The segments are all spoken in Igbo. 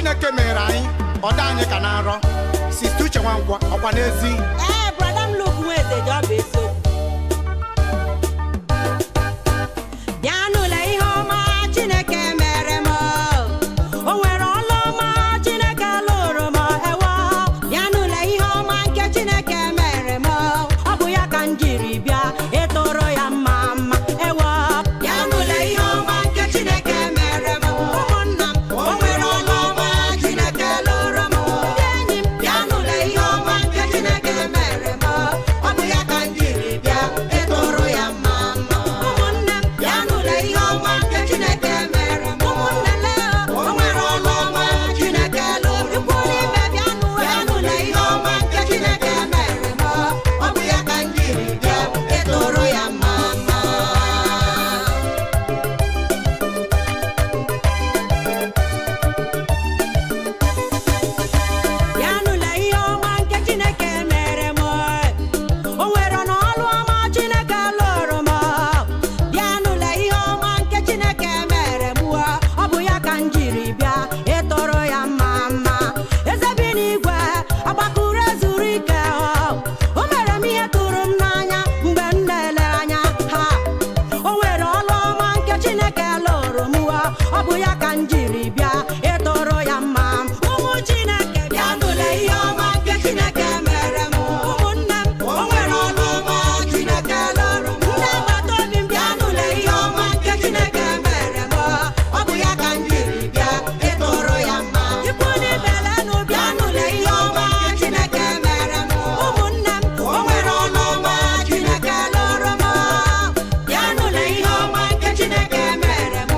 Chineke mere anyị ọda anyị ka na nrọ Sister Uche Nwankwo ọkwa n'ezi brother m Luke Nweze ji ọ bụ eziokwu bịanụla ihe ọma Chineke mere m o nwere ọlụ ọma Chineke lụrụ m ewo bịanụla ihe ọma nke Chineke mere m ọ bụ ya ka m jiri bịa ịtụrụ ya mma mma ewo bịanụla ihe ọma nke Chineke mere m ụmụnna m o nwere ọlụ ọma Chineke lụrụ m ndị enyi m bịanụla ihe ọma nke Chineke mere m ọ bụ ya ka m jiri bịa ịtụrụ ya mma mma ụmụnne m bịanụla ihe ọma nke Chineke mere m ụmụnne o nwere ọlụ ọma Chineke lụrụ m n'ime bịanụla ihe ọma nke Chineke mere m ọ bụ ya ka m jiri bịa ịtụrụ ya mma mma bịanụla ihe ọma nke Chineke mere m o nwere n'ọlụ ọma Chineke lụrụ m bịanụla ihe ọma nke Chineke mere m ọ bụ ya ka m jiri bịa ịtụrụ ya mma mma eze bi n'igwe agbakụrụ ezuru ike o mere m ihe tụrụ m n'anya mgbe m na-ele anya ha o nwere ọlụ ọma nke Chineke lụrụ m ọ bụ ya ka m jiri bịa ịtụrụ ya mma ụmụ Chineke bịanụla ihe ọma nke Chineke mere m ụmụnne m o nwere ọlụ ọma Chineke lụrụ m ndị agbata obi m bịanụla ihe ọma nke Chineke mere m ọ bụ ya ka m jiri bịa ịtụrụ ya mma ikwu n'ibelenụ bịanụla ihe ọma Chineke mere m ụmụnne m o nwere ọlụ ọma Chineke lụrụ m bịanụla ihe ọma nke Chineke mere m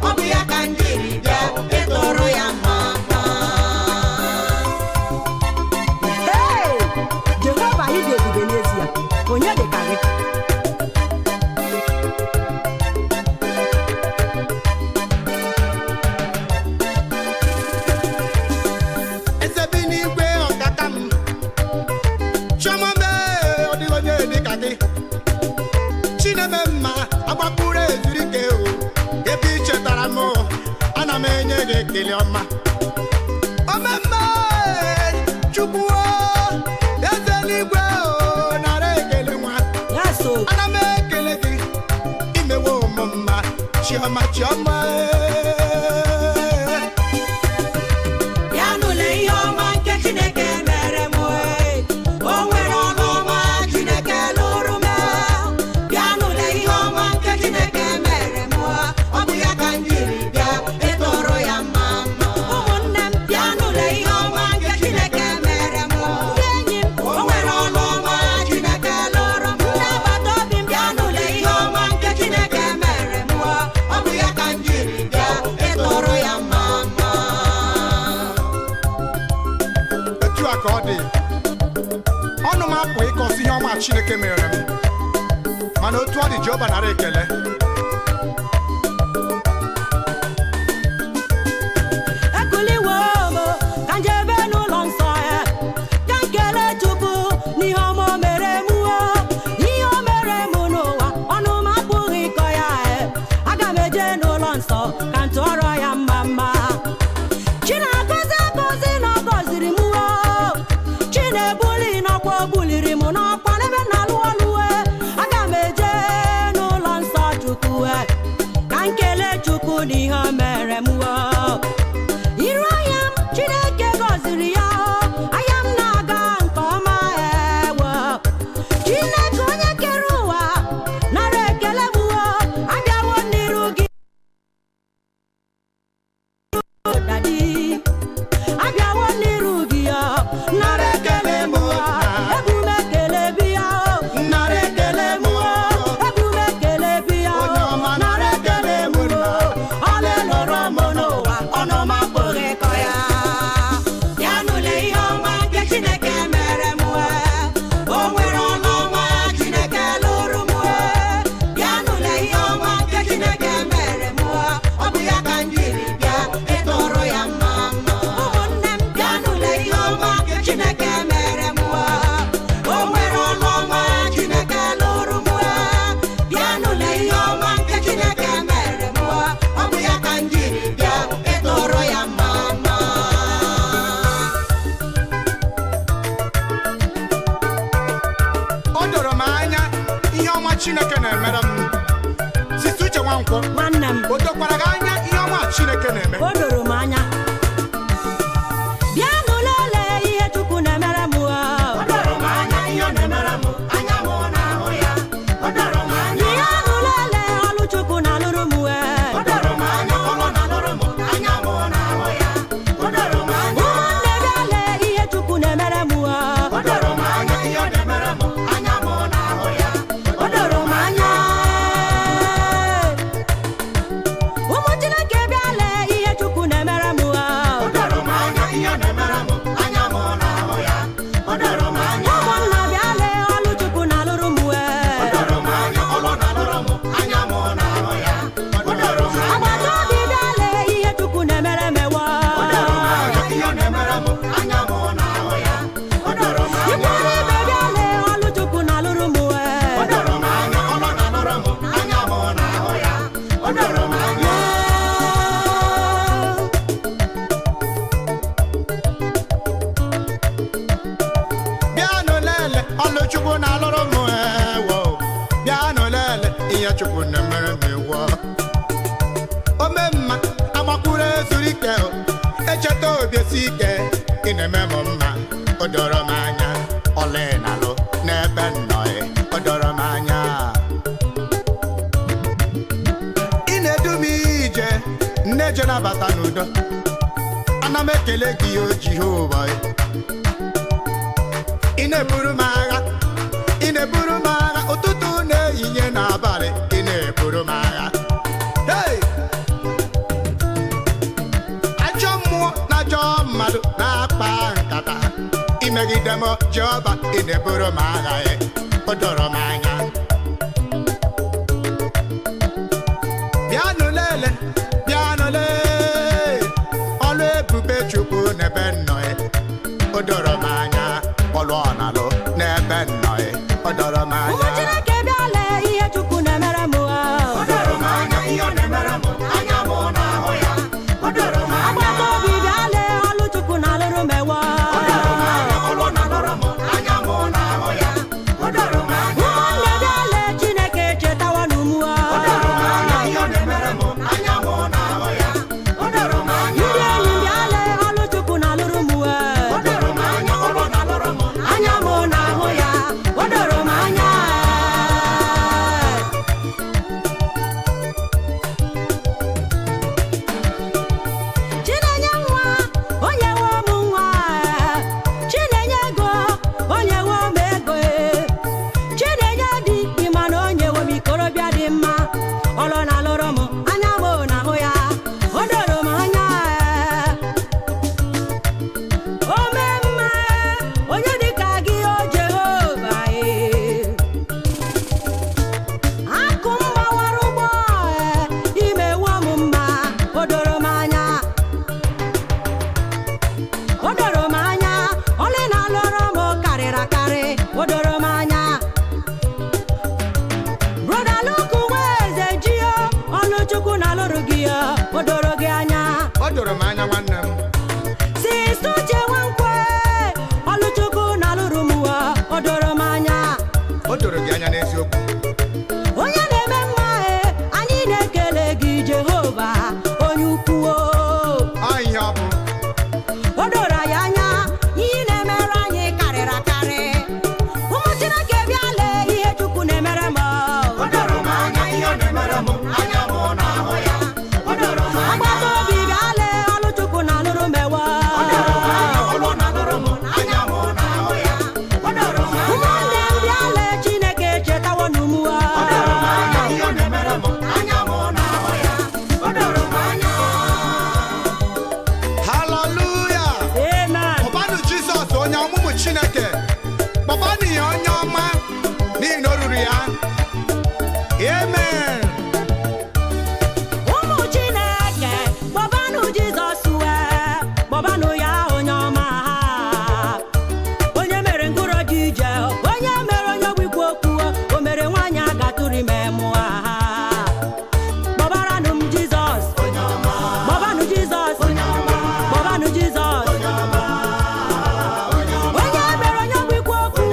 ọ bụ ya ka m jiri bịa ịtụrụ ya mma Jehova ịdị ebube n'ezie onye dị ka gị eze bi n'igwe ọkaka m Chioma mee ọ dịghị onye dị ka gị Chineme mma agbapụrụ ezuru ike ebe ị chetara m ana m enye gị ekele ọma omemme Chukwu eze n'igwe nara ekele nwa ya so ana m ekele gị imewe ụmụ mma Chioma bịanụla ihe ọma nke Chineke mere m o nwere ọlụ ọma Chineke lụrụ m bịanụla ihe ọma nke Chineke mere m ọ bụ ya ka m jiri bịa ịtụrụ ya mma mma ụmụnne m bịanụla ihe ọma nke Chineke mere m ndị enyi m o nwere ọlụ ọma Chineke lụrụ m ndị agbata obi m bịanụla ihe ọma nke Chineke mere m ọ bụ ya ka m jiri bịa ịtụrụ ya mma mma etu a ka ọ dị ọnụ m apụ ịkọsi ihe ọma Chineke mere m mana otu ọ dị Jehova nara ekele ekuliwo m ka m jebe n'ụlọ nsọ ya ka m kelee Chukwu n'ihe ọma o mere m ihe o mere m n'ụwa ọnụ m apụghị ịkọ ya aga m eje n'ụlọ nsọ ka m tụọrọ ya mma mma Chi na-agọzi agọzi na ọ gọziri m Chi na-ebuli n'ọkwa o buliri m n'ọkwa n'ebe m na-alụ ọlụ aga m eje n'ụlọ nsọ Chukwu Chineke na-emere m Sister Uche Nwankwo nwanne m o dokwara gị anya ihe ọma Chineke na-eme o doro m anya bịa nụlele ihe Chukwu na-emere m o doro m anya ihe ọ na-emere m anya m na-ahụ ya o doro m anya bịa nụlele ọlụ Chukwu na-alụrụ m o doro m anya ọlụ na-alụrụ m anya m na-ahụ ya o doro m anya ụmụnne bịale ihe Chukwu na-emere m o doro m anya ihe ọ na-emere m anya m na-ahụ ya o doro m anya ụmụ Chineke bịale ihe Chukwu na-emere m o doro m anya ihe ọ na-emere m anya m na-ahụ ya o doro m anya ụmụnna bịale ọlụ Chukwu na-alụrụ m o doro m anya ọlụ na-alụrụ m anya m na-ahụ ya o doro m anya agbata obi bịale ihe Chukwu na-emere m o doro m anya ihe ọ na-emere m anya m na-ahụ ya o doro m anya ikpere ibe bịale ọlụ Chukwu na-alụrụ m o doro m anya ọlụ na-alụrụ m anya m na-ahụ ya o doro m anya bịanụ lele ọlụ Chukwu na-alụrụ m ewo bịanụ lele ihe Chukwu na-emere m ewo ome mma agbakwuru ezuru ike echeta obi esi ike ị na-eme m mma o doro m anya ọla ị na-alụ n'ebe nnọ o doro m anya ị na-edu m ije nneje nabata n'udo ana m ekele gị o Jehova ị na-eburu m agha ị na-eburu m agha ụtụtụ na-ehihie n'abalị ị na-eburu m agha hey! Ajọ mmụọ na ajọ mmadụ na-akpa nkata imegide m Jehova ị na-eburu m agha o doro m anya bịanụ lele bịanụ lee ọlụ ebube Chukwu n'ebe nnọ o doro m anya ọlụ ọ na-alụ n'ebe nnọ o doro m ụmụ anya Chineke bịale ihe Chukwu na-emere m o doro m anya ihe ọ na-emere m anya m na-ahụ ya o doro m anya agbata obi bịale ọlụ Chukwu na-alụrụ m o doro m anya ọlụ na-alụrụ m anya m na-ahụ ya o doro m anya ụmụnne bịale Chineke chetawa n'umu o doro m anya ihe ọ na-emere m anya m na-ahụ ya o doro m anya ndị enyi bịale ọlụ Chukwu na-alụrụ m o doro m anya ọlụ na-alụrụ m anya m na-ahụ ya o doro m anya Chinenye nwa onye nwe m nwa Chinenye ego onye nwe m ego Chinenye dị ịma na onye nwe m ikorobịa dị mma ọlụ na-alụrụ m anya m na-ahụ ya o doro m anya ome mma onye dịka gị o Jehova akụ m gbawara ụgbọ imewo m mma o doro m anya o doro m anya ọlị na-alụrụ m karịrị akarị o doro m anya broda Luke nwa eze jio ọlụ Chukwu na-alụrụ gị o doro gị anya o doro m anya nwanne m Sister Uche Nwankwo ọlụ Chukwu na-alụrụ m o doro m anya o doro gị anya n'eziokwu onye na-eme mma anyị na-ekele gị Jehova onye ukwu ọ ihe ọ bụ o doro ya anya ihe na-emere anyị karịrị akarị ụmụ Chineke bịale ihe Chukwu na-emere m o doro m anya ihe ọ na-emere m anya m na-ahụ ya o doro m anya agbata obi bịale ọlụ Chukwu na-alụrụ m o doro m anya ọlụ na-alụrụ m anya m na-ahụ ya o doro m anya ụmụnne m bịale Chineke chetawo n'umu o doro m anya ihe ọ na-emere m anya m na-ahụ ya o doro m anya haleluya amen ọbanụ Jizọs onye ọmụmụ Chineke kpọbanụ ya onye ọma n'ihi na o ruru ya amen ụmụ Chineke kpọbanụ Jizọs kpọbanụ ya onye ọma onye mere ngwụrọ dị ije onye mere onye ogwikwu okwu o mere nwaanyị agatụrụ ime mụọ kpọbaranụ m Jizọs kpọbanụ Jizọs kpọbanụ Jizọs onye mere onye ogwikwu okwu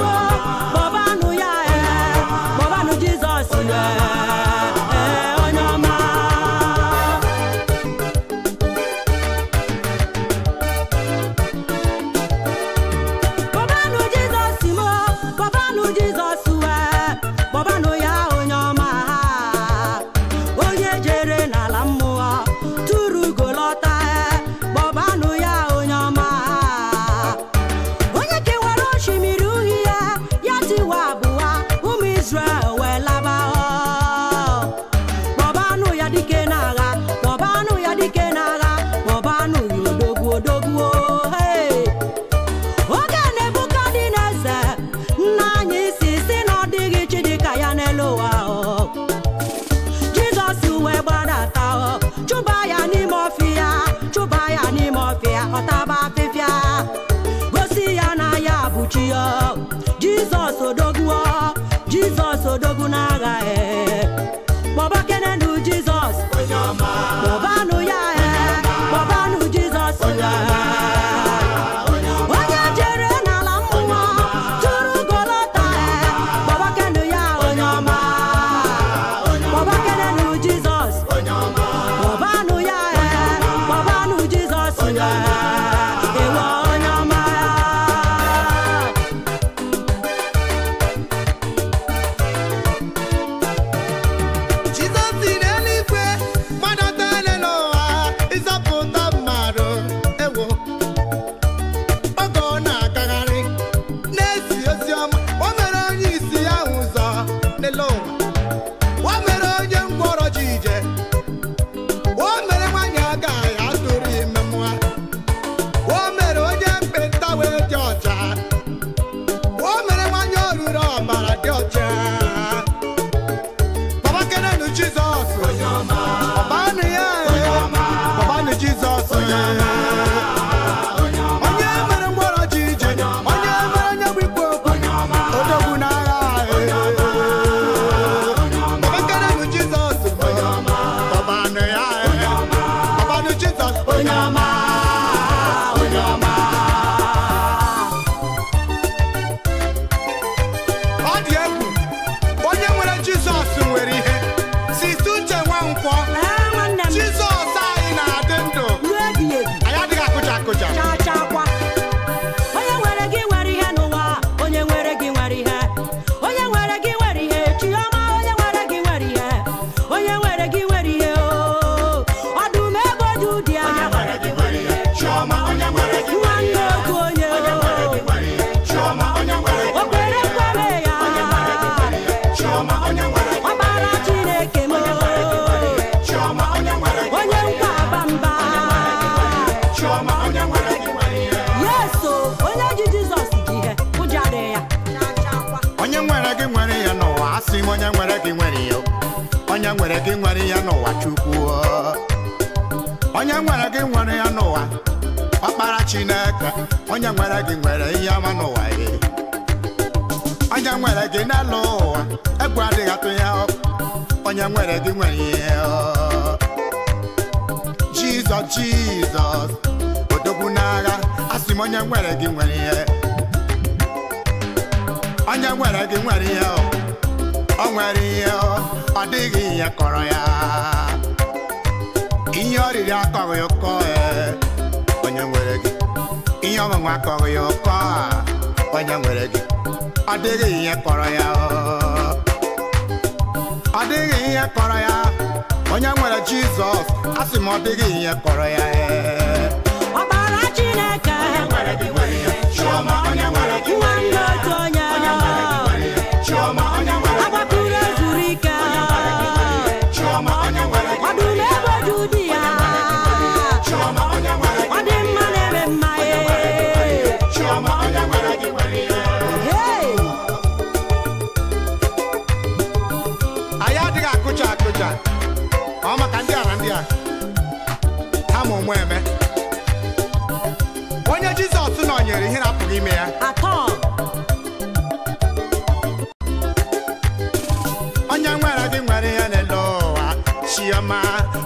kpọbanụ ya kpọbanụ Jizọs onye mere mgbọrọ ji ije, onye mere nye bụ ikwu okwu, odogwu n'agha. Ọbakara bụ Jizọs, ọbanụ ya, ọbanụ Jizọs, onye ọma, onye ọma. Ọ dị egwu, onye nwere Jizọs nwere ihe. Sisi Uche Nwankwọ, Jizọs anyị na-adị ndụ, anyị adịghị akụja akụja. Onye nwere gị nwere ihe n'ụwa, onye nwere gị nwere ihe, onye nwere gị nwere ihe, Chioma, onye nwere gị nwere ihe, onye nwere gị nwere ihe, ọdụm ego dị ụdị ya, nwanne otu onye, okwere nkwere ya, ọbara Chineke m, onye nkwa aba mba. Yeso, onye ji Jizọs ji ihe, ụjọ adịghị ya. Onye nwere gị nwere ihe n'ụwa, asị m onye nwere gị nwere ihe. Onye nwere gị nwere ihe n'ụwa, Chukwu. Onye nwere gị nwere ihe n'ụwa, Ọkpara Chineke. Onye nwere gị nwere ihe ọma n'ụwa. Onye nwere gị n'elu ụwa, egwu adịghị atụ ya. Onye nwere gị nwere ihe. Jizọs, Jizọs, odogwu n'agha, asị m onye nwere gị nwere ihe. Onye nwere gị nwere ihe, o nwere ihe, ọ dịghị ihe kọrọ ya. Ihe oriri akọghị ụkọ, onye nwere gị. Ihe ọṅụṅụ akọghị ụkọ, onye nwere gị. Ọ dịghị ihe kọrọ ya, ọ dịghị ihe kọrọ ya. Onye nwere Jizọs, asị m ọ dịghị ihe kọrọ ya. Ọbara Chineke, nwanne otu onye, agbapụrụ ezuru ike, ọdụm ego dị ụdị ya, ọ dị mma na-eme mma. Anyị adịghị akụja akụja, ọ maka ndị ala ndị a ha ma ụmụ eme. Onye Jizọs nọnyere, ihe na-apụghị ime ya. Atọ. Onye nwere gị nwere ihe n'elu ụwa, Chioma,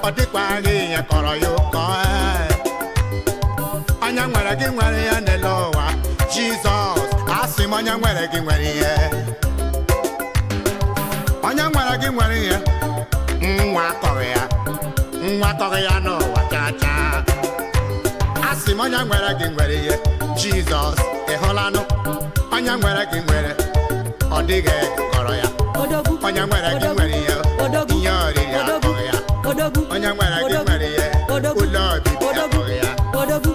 ọ dịkwaghị ihe kọrọ ya ụkọ. Onye nwere gị nwere ihe n'elu ụwa, Jizọs, asị m onye nwere gị nwere ihe. Onye nwere gị nwere ihe, nwa akọghị ya, nwa akọghị ya n'ụwa chacha. Asị m onye nwere gị nwere ihe, Jizọs, ị hụlanụ. Onye nwere gị nwere, ọ dịghị kọrọ ya. Onye nwere gị nwere ihe, ihe oriri akọghị ya. Onye nwere gị nwere ihe, ụlọ obibi akọghị ya.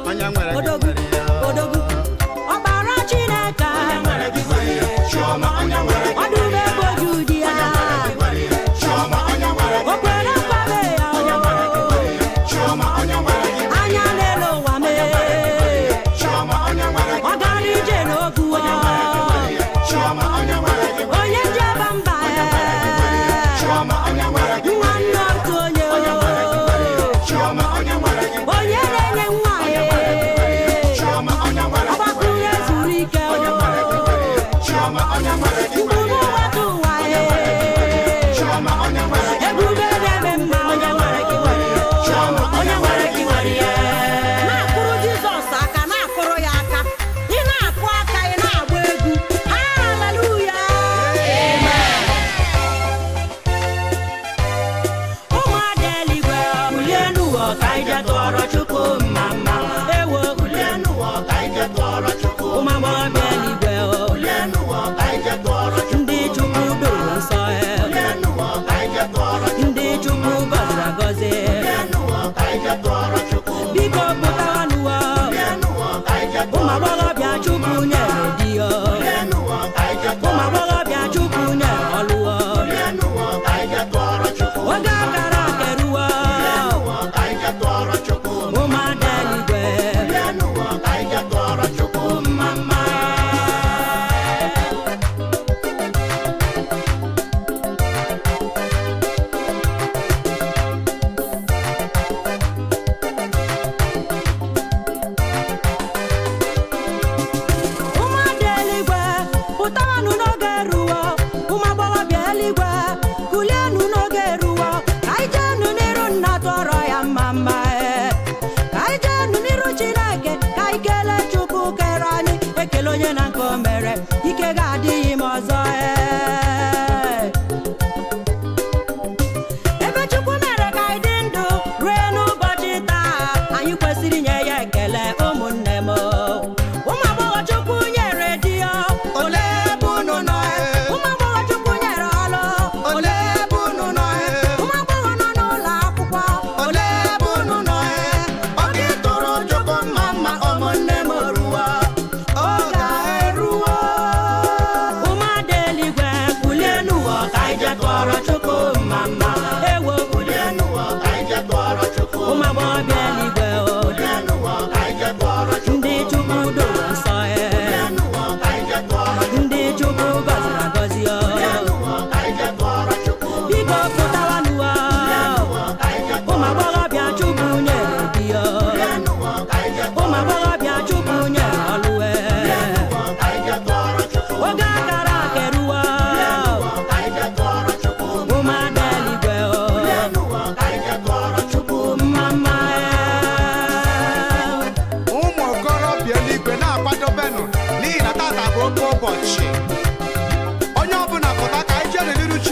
Onye nwere gị nwere ihe, Ọbara Chineke, ọdụm ego dị ụdị ya, okwere nkwere ya, anya n'elu ụwa mee, ọ gara ije n'ogwu, onye ndị aba mba, nwanne otu onye, onye na-enye nwa ya, ọgbakụrụ ezuru ike, mkpụrụ nwata ụwa ya, ebube na-eme mma. Onye nwere gị nwere ya. Na-akụrụ Jizọs aka, na-akụrụ ya aka, ị na-akụ aka, ị na-agba egwu. Haleluya. Ụmụada eluigwe, kulienu ka anyị jee tụọrọ Chukwu mmamma. Ewo, kulienu ka anyị jee tụọrọ Chukwu. Ụmụ agbọghọbịa eluigwe, kulienu ka anyị jee tụọrọ Chukwu. Ndị Chukwu doro nsọ, ndị Chukwu gọziri agọzi, biko pụtawanụ, ụmụ agbọghọbịa Chukwu nyere di ya, ụmụ agbọghọbịa Chukwu nyere ọlụọ, oge akara aka eruo,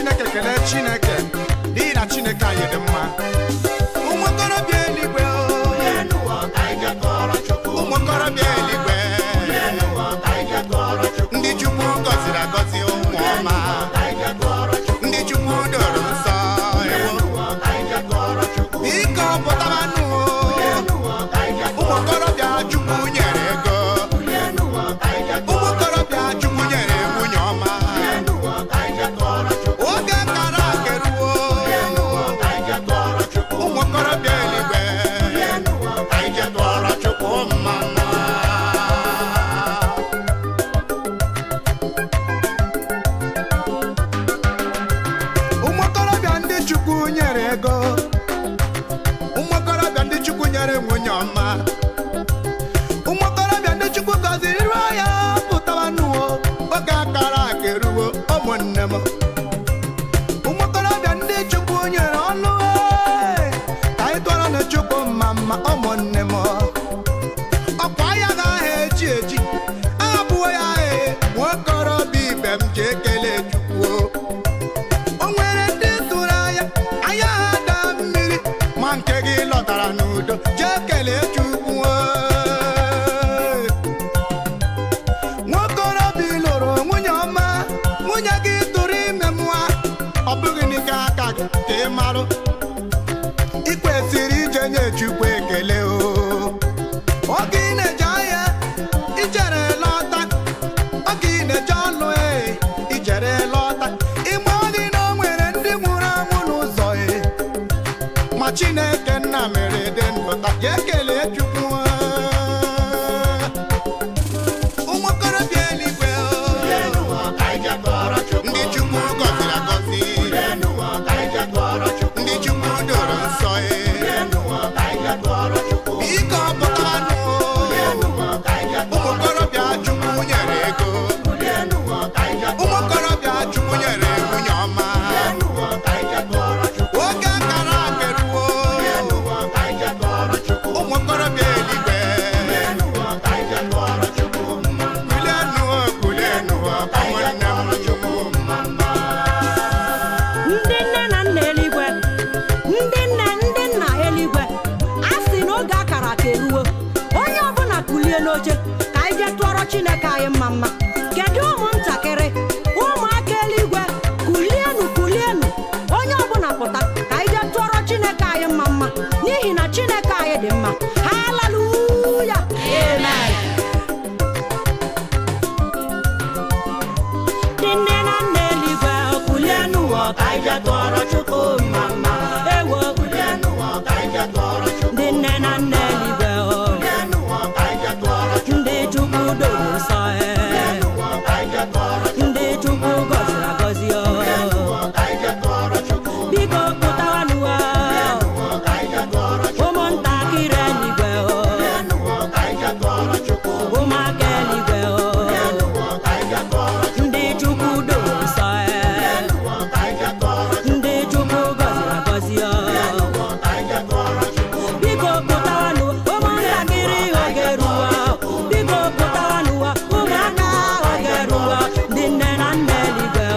Chineke kelee Chineke n'ihi na Chineke anyị dị mma. Ụmụ okorobịa eluigwe ụmụ okorobịa eluigwe ndị Chukwu gọziri agọzi ụmụ ọma ndị Chukwu doro nsọ biko pụtabanụ ụmụ okorobịa Chukwu nyere ego ụmụ okorobịa Chukwu nyere nwunye ọma oge kara keruo ụmụ okorobịa eluigwe anyị jekọrọ Chukwu mma. Ụmụ okorobịa ndị Chukwu nyere ego ụmụ okorobịa ndị Chukwu nyere nwunye ọma ụmụ okorobịa ndị Chukwu gọziri ruo ya pụtabanụ oge akara keruo ụmụnne m ụmụ okorobịa ndị Chukwu nyere ọnụ ka anyị tụọrọ na Chukwu mma mma ụmụnne m ọkwa ya ga-aha eji eji abụọ ya nwa okorobịa ibe m ji ekele Chukwu o nwere ndị tụrụ anya ha daa mmiri ma nke gị lọtara n'udo jee kelee Chukwu. Nwokorobịa lụrụ nwunye ọma nwunye gị tụrụ ime nwa ọ bụghị n'ike aka gị ka ị marụ ị kwesịrị ije nye Chukwu ekele oge ị na-eje ahịa ijere lọta oge ị na-eje ọlụ ijere lọta ịgba ọdị na o nwere ndị nwụrụ anwụ n'ụzọ ma Chineke nna mere dị ndụta ya ekele Chukwu. Ụmụ okorobịa eluigwe ndị Chukwu gọziri agọzi ndị Chukwu doro nsọ biko pụtanụ ụmụ okorobịa Chukwu nyere ego ụmụ okorobịa Chukwu nyere nwunye ọma oge akara keruo ụmụ okorobịa eluigwe kulienụ ụmụnne m Chukwu. ndị nne na nna eluigwe ndị nna eluigwe a sị na oge akara aka eruo onye ọbụla kulie n'oche ka anyị jee tụọrọ Chineke anyị mma mma. Kedu ụmụntakịrị ụmụaka eluigwe kulienụ onye ọbụla pụta ka anyị jee tụọrọ Chineke anyị mma mma n'ihi na Chineke anyị dị mma. Haleluya, amen. Ndị nne na nna eluigwe kulienụ ka anyị jee tụọrọ Chukwu mma mma. Ewo ndị nne na nna eluigwe ndị Chukwu doro nsọ ndị Chukwu gọziri agọzi biko pụtawanụ ụmụntakịrị eluigwe ụmụaka eluigwe ndị Chukwu doro nsọ ndị Chukwu gọziri agọzi biko pụtawanụ ụmụntakịrị oge ruo biko pụtawanụ ụmụaka oge ruo ndị nne na nna eluigwe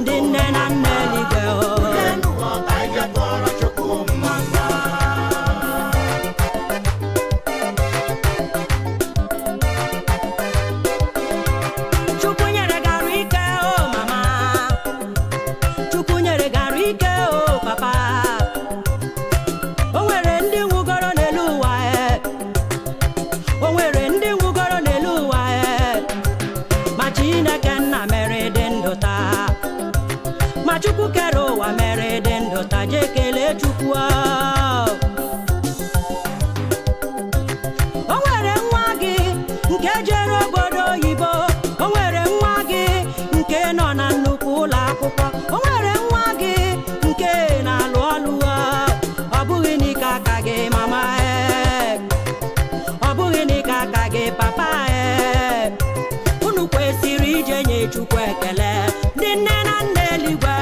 ndị nne na nna eluigwe Chukwu nyere garụ ike mama Chukwu nyere garụ ike papa o nwere ndị nwụgoro n'elu ụwa o nwere ndị nwụgoro n'elu ụwa ma Chineke nna mere dị ndụ taa ma Chukwu kere ụwa mere dị ndụ taa jee kelee Chukwu. O nwere nwa gị nke jere obodo oyibo o nwere nwa gị nke nọ na nnukwu ụlọ akwụkwọ o nwere nwa gị nke na-alụ ọlụ ọ bụghị n'ike aka gị mama ọ bụghị n'ike aka gị papa unu kwesịrị ije nye Chukwu ekele. Ndị nne na nna eluigwe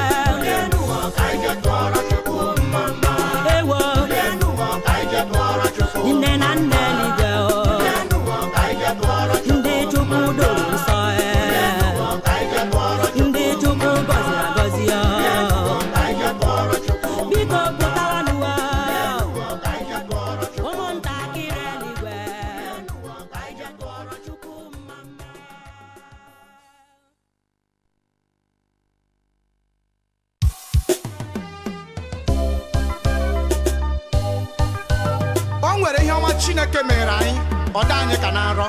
Chineke mere anyị ọ dị anyị ka na nrọ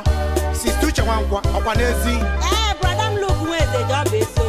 Sister Uche Nwankwo ọkwa n'ezi brother m Luke Nweze ji ọ bụ eziokwu